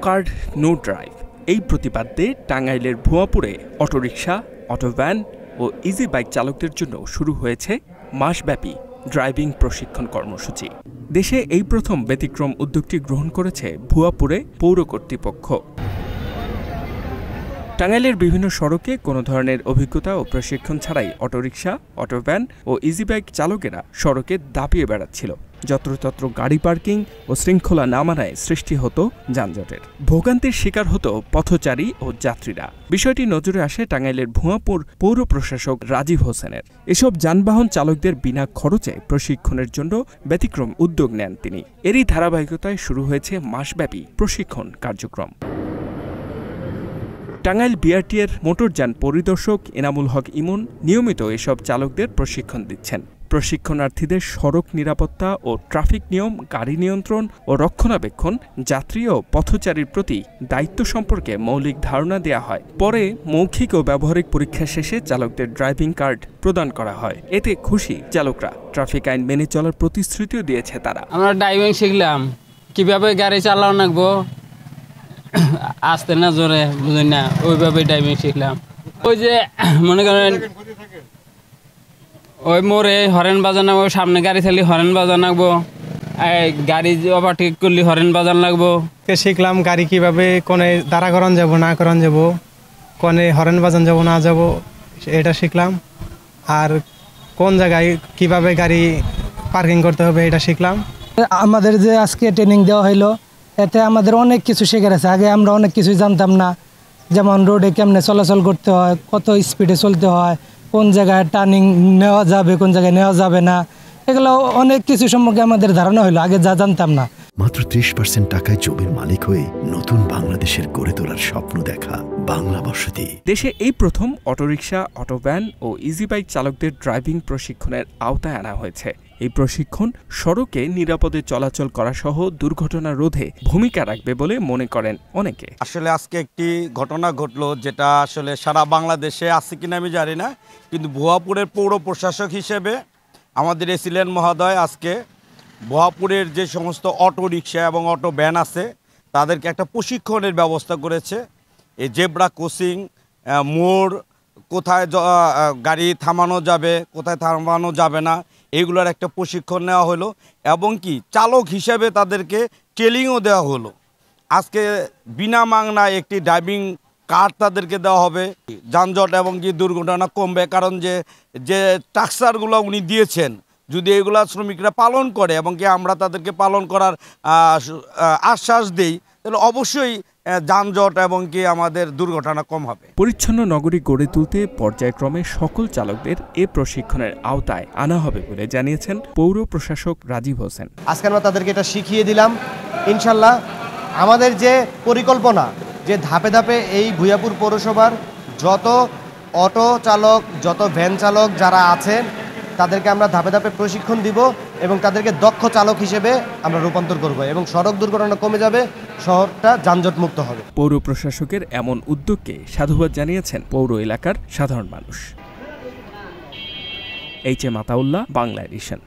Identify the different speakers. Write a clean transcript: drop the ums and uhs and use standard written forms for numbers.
Speaker 1: Card no drive এই প্রতিপাদ্যে টাঙ্গাইলের ভুয়াপুরে autorickshaw, auto van ও easy bike চালকদের জন্য শুরু হয়েছে মাসব্যাপী ড্রাইভিং প্রশিক্ষণ কর্মসূচি। দেশে এই প্রথম ব্যতিক্রম উদ্যোগটি গ্রহণ করেছে ভুয়াপুরে পৌর কর্তৃপক্ষ। টাঙ্গাইলের বিভিন্ন সড়কে কোনো ধরনের অভিজ্ঞতা ও প্রশিক্ষণ ছাড়াই অটোরিকশা, অটোভ্যান ও ইজি বাইক চালকেরা সড়কে দাপিয়ে বেড়াচ্ছিল। যত্রতত্র গাড়ি পার্কিং ও শৃঙ্খলা না মানায় সৃষ্টি হতো যানজটের। ভোগান্তির শিকার হতো পথচারী ও যাত্রীরা। বিষয়টি নজরে আসে টাঙ্গাইলের ভুয়াপুর পৌর প্রশাসক রাজীব হোসেনের। এসব যানবাহন চালকদের বিনা খরচে প্রশিক্ষণের জন্য ব্যতিক্রম উদ্যোগ নেন তিনি। এরই ধারাবাহিকতায় শুরু হয়েছে মাসব্যাপী প্রশিক্ষণ কার্যক্রম। টাঙ্গাইল বিআরটিএর মোটরযান পরিদর্শক এনামুল হক ইমন নিয়মিত এসব চালকদের প্রশিক্ষণ দিচ্ছেন। প্রশিক্ষণার্থীদের সড়ক নিরাপত্তা ও ট্রাফিক নিয়ম, গাড়ি নিয়ন্ত্রণ ও রক্ষণাবেক্ষণ, যাত্রী ও পথচারীর প্রতি দায়িত্ব সম্পর্কে মৌলিক ধারণা দেওয়া হয়। পরে মৌখিক ও ব্যবহারিক পরীক্ষা শেষে চালকদের ড্রাইভিং কার্ড প্রদান করা হয়। এতে খুশি চালকরা। ট্রাফিক আইন মেনে চলার প্রতিশ্রুতিও দিয়েছে তারা।
Speaker 2: আমরা ড্রাইভিং শিখলাম, কিভাবে গাড়ি চালানো লাগবো, আসতে না জোরে বুঝি না, ওইভাবে ড্রাইভিং শিখলাম। ওই যে মনে করেন ওই মোড়ে হরেন বাজান লাগবো, সামনে গাড়ি থাকলে হরেন বাজান লাগবো, গাড়ি ওভারটেক করলে হরেন বাজান লাগবো।
Speaker 3: শিখলাম গাড়ি কিভাবে কোনে দাঁড়া করান যাব না করান যাব, কোনে হরেন বাজান যাব না যাব, এটা শিখলাম। আর কোন জায়গায় কিভাবে গাড়ি পার্কিং করতে হবে এটা শিখলাম।
Speaker 4: আমাদের যে আজকে ট্রেনিং দেওয়া হলো, এতে আমাদের অনেক কিছু শেখার আছে। আগে আমরা অনেক কিছুই জানতাম না, যেমন রোডে কেমনে চলাচল করতে হয়, কত স্পিডে চলতে হয়, কোন জায়গায় টার্নিং নেওয়া যাবে, কোন জায়গায় নেওয়া যাবে না, এগুলো অনেক কিছু সম্পর্কে আমাদের ধারণা হলো, আগে যা জানতাম না।
Speaker 5: মাত্র 30% টাকায় জমির মালিক হয়ে নতুন বাংলাদেশের গড়ে তোলার স্বপ্ন দেখা বাংলা বসতি।
Speaker 1: দেশে এই প্রথম অটোরিকশা, অটোভ্যান ও ইজি বাইক চালকদের ড্রাইভিং প্রশিক্ষণের আওতায় আনা হয়েছে। এই প্রশিক্ষণ সড়কে নিরাপদে চলাচল করা সহ দুর্ঘটনা রোধে ভূমিকা রাখবে বলে মনে করেন অনেকে।
Speaker 6: আসলে আজকে একটি ঘটনা ঘটলো, যেটা আসলে সারা বাংলাদেশে আছে কিনা আমি জানি না, কিন্তু ভুয়াপুরের পৌর প্রশাসক হিসেবে আমাদের এসিলেন মহোদয় আজকে ভুয়াপুরের যে সমস্ত অটো রিক্সা এবং অটো ভ্যান আছে তাদেরকে একটা প্রশিক্ষণের ব্যবস্থা করেছে। এই জেব্রা ক্রসিং, মোড়, কোথায় গাড়ি থামানো যাবে, কোথায় থামানো যাবে না, এগুলোর একটা প্রশিক্ষণ নেওয়া হলো এবং কি চালক হিসেবে তাদেরকে ট্রেনিংও দেওয়া হলো। আজকে বিনা মাংনায় একটি ড্রাইভিং কার্ড তাদেরকে দেওয়া হবে। যানজট এবং কি দুর্ঘটনা কমবে, কারণ যে টাস্কারগুলো উনি দিয়েছেন যদি এগুলা শ্রমিকরা পালন করে এবং কি আমরা তাদেরকে পালন করার আশ্বাস দেই, তাহলে অবশ্যই যানজট এবং কি আমাদের দুর্ঘটনা কম হবে।
Speaker 1: পরিচ্ছন্ন নগরী গড়ে তুলতে পর্যায়ক্রমে সকল চালকদের এ প্রশিক্ষণের আওতায় আনা হবে বলে জানিয়েছেন পৌর প্রশাসক রাজীব হোসেন।
Speaker 7: আজকে আমরা তাদেরকে এটা শিখিয়ে দিলাম। ইনশাল্লাহ আমাদের যে পরিকল্পনা, যে ধাপে ধাপে এই ভুয়াপুর পৌরসভার যত অটো চালক, যত ভ্যান চালক যারা আছেন তাদেরকে আমরা ধাপে ধাপে প্রশিক্ষণ দিব এবং তাদেরকে দক্ষ চালক হিসেবে আমরা রূপান্তর করব এবং সড়ক দুর্ঘটনা কমে যাবে, শহরটা যানজট মুক্ত হবে।
Speaker 1: পৌর প্রশাসকের এমন উদ্যোগকে সাধুবাদ জানিয়েছেন পৌর এলাকার সাধারণ মানুষ। H M Ataullah, Bangla addition.